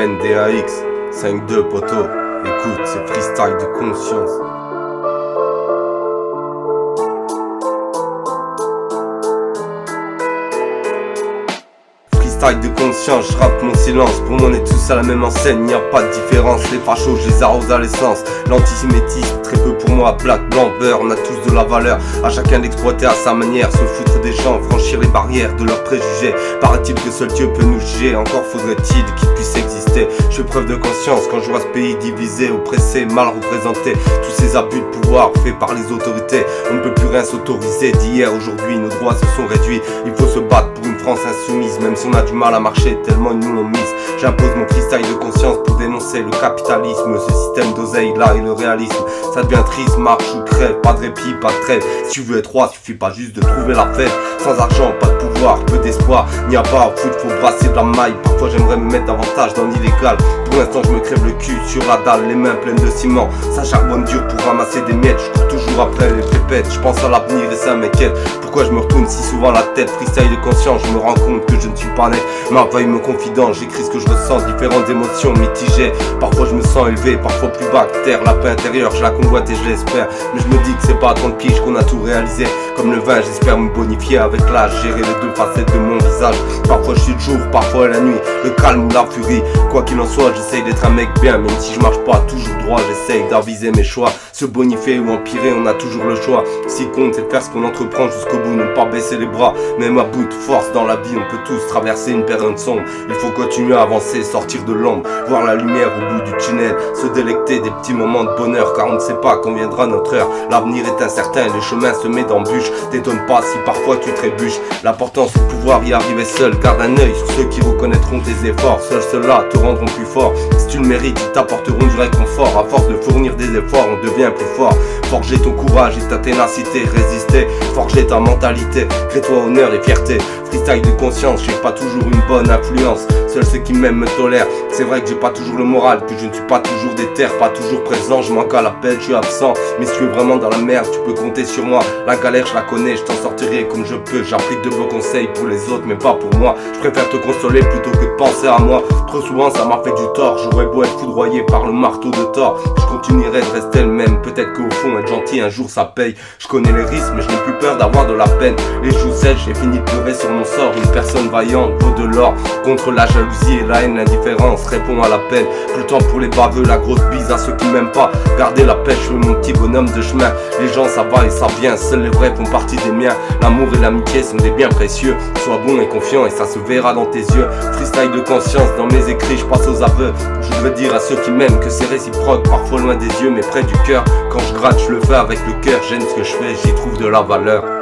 NDAX 5-2 poteau. Écoute, c'est freestyle de conscience. Freestyle de conscience, je rappe mon silence. Pour moi on est tous à la même enseigne, y a pas de différence. Les fachos je les arrose à l'essence. L'antisémitisme très peu pour moi. Black, blanc, beurre, on a tous de la valeur. À chacun d'exploiter à sa manière. Se foutre des gens, franchir les barrières de leurs préjugés. Paraît-il que seul Dieu peut nous juger. Encore faudrait-il qu'il puisse exister. Je fais preuve de conscience quand je vois ce pays divisé, oppressé, mal représenté. Tous ces abus de pouvoir faits par les autorités. On ne peut plus rien s'autoriser. D'hier, aujourd'hui, nos droits se sont réduits. Il faut se battre pour une France insoumise. Même si on a du mal à marcher tellement ils nous l'ont mise. J'impose mon freestyle de conscience pour dénoncer le capitalisme, ce système d'oseille là et le réalisme. Ça devient triste, marche ou crève, pas de répit, pas de trêve. Si tu veux être roi, suffit pas juste de trouver la fête. Sans argent, pas de pouvoir, peu d'espoir, n'y a pas au foot, faut brasser de la maille. Parfois j'aimerais me mettre davantage dans l'illégal. Pour l'instant je me crève le cul sur la dalle, les mains pleines de ciment. Ça charbonne dur pour ramasser des miettes. Je cours toujours après les pépettes, je pense à l'avenir et ça m'inquiète. Pourquoi je me retourne si souvent la tête? Freestyle de conscience, je me rends compte que je ne suis pas net. Ma veille me confident, j'écris ce que je ressens, différentes émotions mitigées. Parfois je me sens élevé, parfois plus bas que terre. La paix intérieure, je la convoite et je l'espère. Mais je me dis que c'est pas à 30 piges qu'on a tout réalisé. Comme le vin, j'espère me bonifier avec l'âge. Gérer les deux facettes de mon visage. Parfois je suis le jour, parfois la nuit. Le calme ou la furie. Quoi qu'il en soit, j'essaye d'être un mec bien. Même si je marche pas toujours droit, j'essaye d'aviser mes choix. Se bonifier ou empirer, on a toujours le choix. Ce qui compte, c'est de faire ce qu'on entreprend jusqu'au bout. Ne pas baisser les bras, même à bout de force dans la vie. On peut tous traverser une période sombre. Il faut continuer à avancer, sortir de l'ombre, voir la lumière au bout du tunnel, se délecter des petits moments de bonheur, car on ne sait pas quand viendra notre heure. L'avenir est incertain, les chemins semés d'embûches. T'étonne pas si parfois tu trébuches. L'important c'est de pouvoir y arriver seul. Garde un œil sur ceux qui reconnaîtront tes efforts. Seuls ceux-là te rendront plus fort. Si tu le mérites, ils t'apporteront du réconfort. À force de fournir des efforts, on devient plus fort. Forger ton courage et ta ténacité, résister, forger ta mentalité, crée-toi honneur et fierté. Freestyle de conscience, j'ai pas toujours une bonne influence. Seuls ceux qui m'aiment me tolèrent. C'est vrai que j'ai pas toujours le moral, que je ne suis pas toujours déter, pas toujours présent. Je manque à l'appel, je suis absent. Mais si tu es vraiment dans la merde, tu peux compter sur moi. La galère, je la connais, je t'en sortirai comme je peux. J'applique de beaux conseils pour les autres, mais pas pour moi. Je préfère te consoler plutôt que de penser à moi. Trop souvent, ça m'a fait du tort. J'aurais beau être foudroyé par le marteau de Thor, je continuerai de rester le même. Peut-être qu'au fond, être gentil un jour ça paye. Je connais les risques, mais je n'ai plus peur d'avoir de la peine. Les joues sèches, j'ai fini de pleurer sur mon sort. Une personne vaillante vaut de l'or. Contre la jalousie et la haine, l'indifférence répond à l'appel. Plus le temps pour les baveux, la grosse bise à ceux qui m'aiment pas. Garder la pêche, je suis mon petit bonhomme de chemin. Les gens ça va et ça vient, seuls les vrais font partie des miens. L'amour et l'amitié sont des biens précieux. Sois bon et confiant et ça se verra dans tes yeux. Freestyle de conscience, dans mes écrits je passe aux aveux. Je voudrais dire à ceux qui m'aiment que c'est réciproque. Parfois loin des yeux mais près du cœur. Quand je gratte je le fais avec le cœur. J'aime ce que je fais, j'y trouve de la valeur.